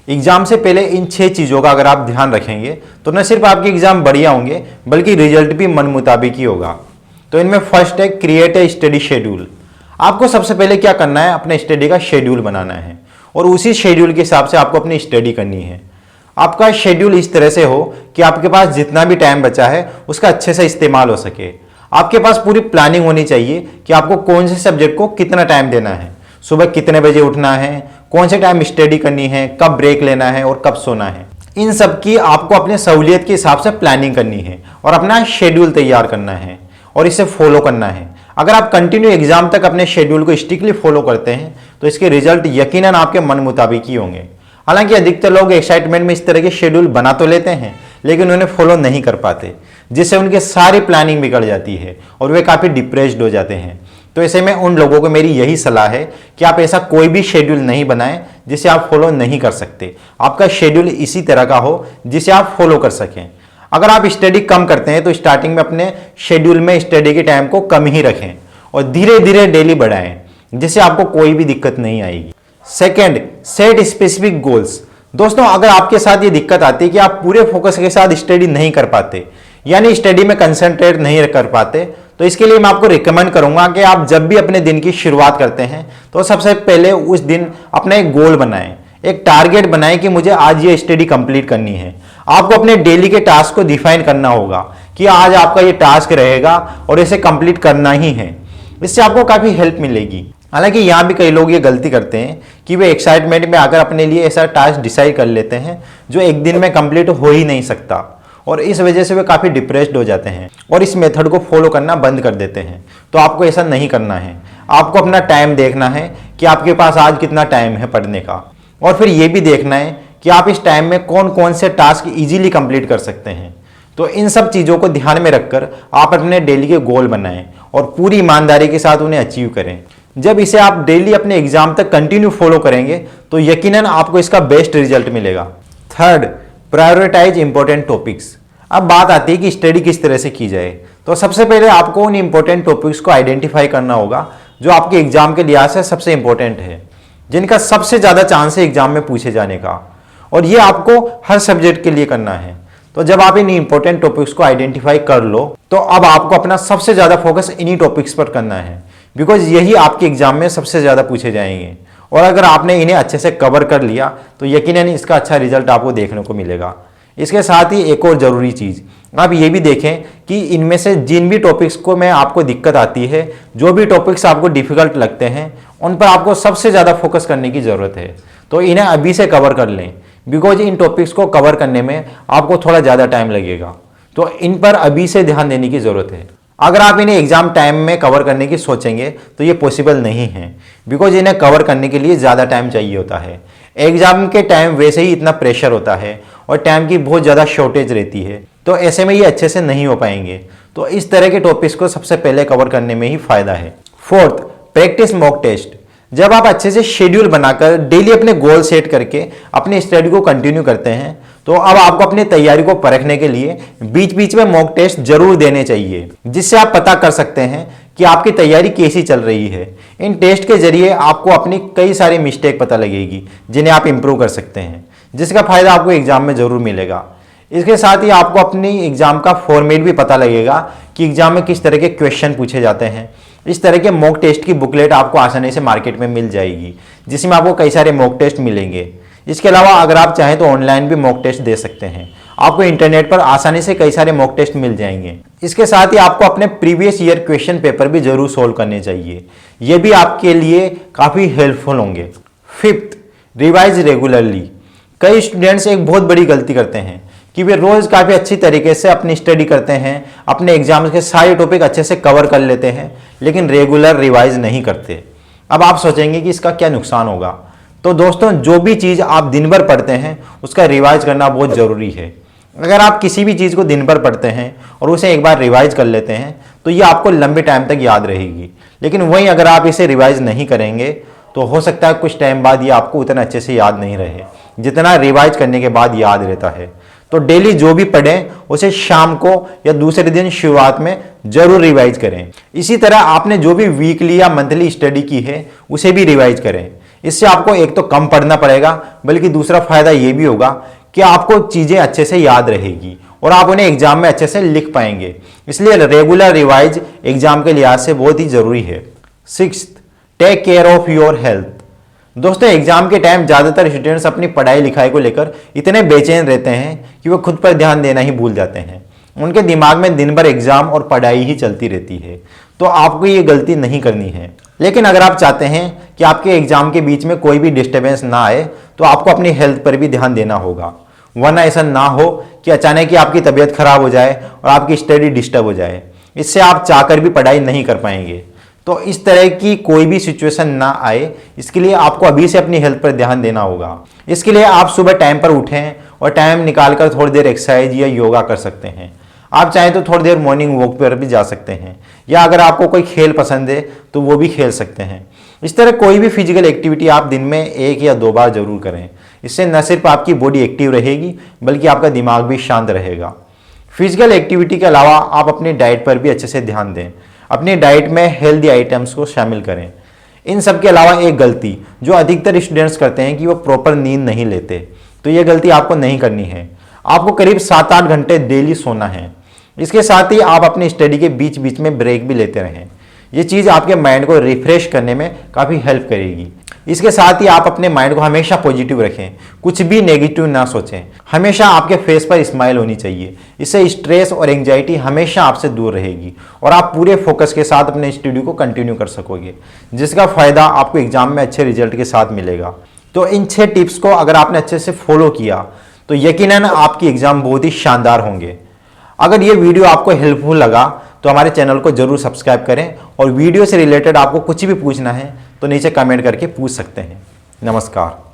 Exam से पहले इन 6 चीज़ों का अगर आप ध्यान रखेंगे तो न सिर्फ आपके एग्जाम बढ़िया होंगे बल्कि रिजल्ट भी मन मुताबिक ही होगा। तो इनमें फर्स्ट है क्रिएट ए स्टडी शेड्यूल। आपको सबसे पहले क्या करना है, अपने स्टडी का शेड्यूल बनाना है और उसी शेड्यूल के हिसाब से आपको अपनी स्टडी करनी है। आपका शेड्यूल इस तरह से हो कि आपके पास जितना भी टाइम बचा है उसका अच्छे से इस्तेमाल हो सके। आपके पास पूरी प्लानिंग होनी चाहिए कि आपको कौन से सब्जेक्ट को कितना टाइम देना है, सुबह कितने बजे उठना है, कौन से टाइम स्टडी करनी है, कब ब्रेक लेना है और कब सोना है। इन सब की आपको अपने सहूलियत के हिसाब से प्लानिंग करनी है और अपना शेड्यूल तैयार करना है और इसे फॉलो करना है। अगर आप कंटिन्यू एग्जाम तक अपने शेड्यूल को स्ट्रिक्टली फॉलो करते हैं तो इसके रिजल्ट यकीनन आपके मन मुताबिक ही होंगे। हालांकि अधिकतर लोग एक्साइटमेंट में इस तरह के शेड्यूल बना तो लेते हैं लेकिन उन्हें फॉलो नहीं कर पाते, जिससे उनकी सारी प्लानिंग बिगड़ जाती है और वे काफ़ी डिप्रेस्ड हो जाते हैं। तो ऐसे में उन लोगों को मेरी यही सलाह है कि आप ऐसा कोई भी शेड्यूल नहीं बनाएं जिसे आप फॉलो नहीं कर सकते। आपका शेड्यूल इसी तरह का हो जिसे आप फॉलो कर सकें। अगर आप स्टडी कम करते हैं तो स्टार्टिंग में अपने शेड्यूल में स्टडी के टाइम को कम ही रखें और धीरे धीरे डेली बढ़ाएं, जिससे आपको कोई भी दिक्कत नहीं आएगी। Second, set specific goals. दोस्तों, अगर आपके साथ ये दिक्कत आती है कि आप पूरे फोकस के साथ स्टडी नहीं कर पाते, यानी स्टडी में कंसंट्रेट नहीं कर पाते, तो इसके लिए मैं आपको रिकमेंड करूंगा कि आप जब भी अपने दिन की शुरुआत करते हैं तो सबसे पहले उस दिन अपना एक गोल बनाएं, एक टारगेट बनाएं कि मुझे आज ये स्टडी कंप्लीट करनी है। आपको अपने डेली के टास्क को डिफाइन करना होगा कि आज आपका ये टास्क रहेगा और इसे कंप्लीट करना ही है। इससे आपको काफ़ी हेल्प मिलेगी। हालांकि यहाँ भी कई लोग ये गलती करते हैं कि वे एक्साइटमेंट में आकर अपने लिए ऐसा टास्क डिसाइड कर लेते हैं जो एक दिन में कंप्लीट हो ही नहीं सकता और इस वजह से वे काफ़ी डिप्रेस्ड हो जाते हैं और इस मेथड को फॉलो करना बंद कर देते हैं। तो आपको ऐसा नहीं करना है। आपको अपना टाइम देखना है कि आपके पास आज कितना टाइम है पढ़ने का, और फिर ये भी देखना है कि आप इस टाइम में कौन कौन से टास्क इजीली कंप्लीट कर सकते हैं। तो इन सब चीज़ों को ध्यान में रखकर आप अपने डेली के गोल बनाएं और पूरी ईमानदारी के साथ उन्हें अचीव करें। जब इसे आप डेली अपने एग्जाम तक कंटिन्यू फॉलो करेंगे तो यकीनन आपको इसका बेस्ट रिजल्ट मिलेगा। Third, prioritise important topics. अब बात आती है कि स्टडी किस तरह से की जाए। तो सबसे पहले आपको उन इंपॉर्टेंट टॉपिक्स को आइडेंटिफाई करना होगा जो आपके एग्जाम के लिहाज से सबसे इंपॉर्टेंट है, जिनका सबसे ज़्यादा चांस है एग्जाम में पूछे जाने का, और ये आपको हर सब्जेक्ट के लिए करना है। तो जब आप इन इंपॉर्टेंट टॉपिक्स को आइडेंटिफाई कर लो तो अब आपको अपना सबसे ज़्यादा फोकस इन्हीं टॉपिक्स पर करना है, बिकॉज यही आपके एग्जाम में सबसे ज़्यादा पूछे जाएंगे। और अगर आपने इन्हें अच्छे से कवर कर लिया तो यकीनन इसका अच्छा रिजल्ट आपको देखने को मिलेगा। इसके साथ ही एक और ज़रूरी चीज़, आप ये भी देखें कि इनमें से जिन भी टॉपिक्स को में आपको दिक्कत आती है, जो भी टॉपिक्स आपको डिफ़िकल्ट लगते हैं, उन पर आपको सबसे ज़्यादा फोकस करने की ज़रूरत है। तो इन्हें अभी से कवर कर लें, बिकॉज इन टॉपिक्स को कवर करने में आपको थोड़ा ज़्यादा टाइम लगेगा। तो इन पर अभी से ध्यान देने की ज़रूरत है। अगर आप इन्हें एग्जाम टाइम में कवर करने की सोचेंगे तो ये पॉसिबल नहीं है, बिकॉज इन्हें कवर करने के लिए ज़्यादा टाइम चाहिए होता है। एग्जाम के टाइम वैसे ही इतना प्रेशर होता है और टाइम की बहुत ज़्यादा शॉर्टेज रहती है, तो ऐसे में ये अच्छे से नहीं हो पाएंगे। तो इस तरह के टॉपिक्स को सबसे पहले कवर करने में ही फ़ायदा है। Fourth, practice mock test. जब आप अच्छे से शेड्यूल बनाकर डेली अपने गोल सेट करके अपनी स्टडी को कंटिन्यू करते हैं तो अब आपको अपनी तैयारी को परखने के लिए बीच बीच में मॉक टेस्ट जरूर देने चाहिए, जिससे आप पता कर सकते हैं कि आपकी तैयारी कैसी चल रही है। इन टेस्ट के जरिए आपको अपनी कई सारी मिस्टेक पता लगेगी जिन्हें आप इंप्रूव कर सकते हैं, जिसका फायदा आपको एग्जाम में जरूर मिलेगा। इसके साथ ही आपको अपनी एग्जाम का फॉर्मेट भी पता लगेगा कि एग्जाम में किस तरह के क्वेश्चन पूछे जाते हैं। इस तरह के मॉक टेस्ट की बुकलेट आपको आसानी से मार्केट में मिल जाएगी, जिसमें आपको कई सारे मॉक टेस्ट मिलेंगे। इसके अलावा अगर आप चाहें तो ऑनलाइन भी मॉक टेस्ट दे सकते हैं। आपको इंटरनेट पर आसानी से कई सारे मॉक टेस्ट मिल जाएंगे। इसके साथ ही आपको अपने प्रीवियस ईयर क्वेश्चन पेपर भी जरूर सोल्व करने चाहिए। ये भी आपके लिए काफ़ी हेल्पफुल होंगे। Fifth, revise regularly. कई स्टूडेंट्स एक बहुत बड़ी गलती करते हैं कि वे रोज़ काफ़ी अच्छी तरीके से अपनी स्टडी करते हैं, अपने एग्जाम्स के सारे टॉपिक अच्छे से कवर कर लेते हैं, लेकिन रेगुलर रिवाइज नहीं करते। अब आप सोचेंगे कि इसका क्या नुकसान होगा। तो दोस्तों, जो भी चीज़ आप दिन भर पढ़ते हैं उसका रिवाइज करना बहुत ज़रूरी है। अगर आप किसी भी चीज़ को दिन भर पढ़ते हैं और उसे एक बार रिवाइज कर लेते हैं तो ये आपको लंबे टाइम तक याद रहेगी। लेकिन वहीं अगर आप इसे रिवाइज नहीं करेंगे तो हो सकता है कुछ टाइम बाद ये आपको उतना अच्छे से याद नहीं रहे जितना रिवाइज करने के बाद याद रहता है। तो डेली जो भी पढ़ें उसे शाम को या दूसरे दिन शुरुआत में जरूर रिवाइज करें। इसी तरह आपने जो भी वीकली या मंथली स्टडी की है उसे भी रिवाइज करें। इससे आपको एक तो कम पढ़ना पड़ेगा, बल्कि दूसरा फायदा ये भी होगा कि आपको चीजें अच्छे से याद रहेगी और आप उन्हें एग्जाम में अच्छे से लिख पाएंगे। इसलिए रेगुलर रिवाइज एग्जाम के लिहाज से बहुत ही जरूरी है। 6th, take care of your health. दोस्तों, एग्जाम के टाइम ज्यादातर स्टूडेंट्स अपनी पढ़ाई लिखाई को लेकर इतने बेचैन रहते हैं कि वो खुद पर ध्यान देना ही भूल जाते हैं। उनके दिमाग में दिन भर एग्जाम और पढ़ाई ही चलती रहती है। तो आपको ये गलती नहीं करनी है। लेकिन अगर आप चाहते हैं कि आपके एग्जाम के बीच में कोई भी डिस्टर्बेंस ना आए, तो आपको अपनी हेल्थ पर भी ध्यान देना होगा, वरना ऐसा ना हो कि अचानक ही आपकी तबीयत खराब हो जाए और आपकी स्टडी डिस्टर्ब हो जाए। इससे आप चाहकर भी पढ़ाई नहीं कर पाएंगे। तो इस तरह की कोई भी सिचुएशन ना आए, इसके लिए आपको अभी से अपनी हेल्थ पर ध्यान देना होगा। इसके लिए आप सुबह टाइम पर उठें और टाइम निकालकर थोड़ी देर एक्सरसाइज या योगा कर सकते हैं। आप चाहें तो थोड़ी देर मॉर्निंग वॉक पर भी जा सकते हैं, या अगर आपको कोई खेल पसंद है तो वो भी खेल सकते हैं। इस तरह कोई भी फिजिकल एक्टिविटी आप दिन में 1 या 2 बार जरूर करें। इससे न सिर्फ आपकी बॉडी एक्टिव रहेगी, बल्कि आपका दिमाग भी शांत रहेगा। फिजिकल एक्टिविटी के अलावा आप अपनी डाइट पर भी अच्छे से ध्यान दें। अपनी डाइट में हेल्दी आइटम्स को शामिल करें। इन सब के अलावा एक गलती जो अधिकतर स्टूडेंट्स करते हैं कि वो प्रॉपर नींद नहीं लेते। तो ये गलती आपको नहीं करनी है। आपको करीब 7-8 घंटे डेली सोना है। इसके साथ ही आप अपनी स्टडी के बीच बीच में ब्रेक भी लेते रहें। ये चीज़ आपके माइंड को रिफ्रेश करने में काफ़ी हेल्प करेगी। इसके साथ ही आप अपने माइंड को हमेशा पॉजिटिव रखें, कुछ भी नेगेटिव ना सोचें। हमेशा आपके फेस पर स्माइल होनी चाहिए। इससे स्ट्रेस और एंजाइटी हमेशा आपसे दूर रहेगी और आप पूरे फोकस के साथ अपने स्टडी को कंटिन्यू कर सकोगे, जिसका फायदा आपको एग्जाम में अच्छे रिजल्ट के साथ मिलेगा। तो इन 6 टिप्स को अगर आपने अच्छे से फॉलो किया तो यकीनन आपकी एग्जाम बहुत ही शानदार होंगे। अगर ये वीडियो आपको हेल्पफुल लगा तो हमारे चैनल को जरूर सब्सक्राइब करें, और वीडियो से रिलेटेड आपको कुछ भी पूछना है तो नीचे कमेंट करके पूछ सकते हैं। नमस्कार।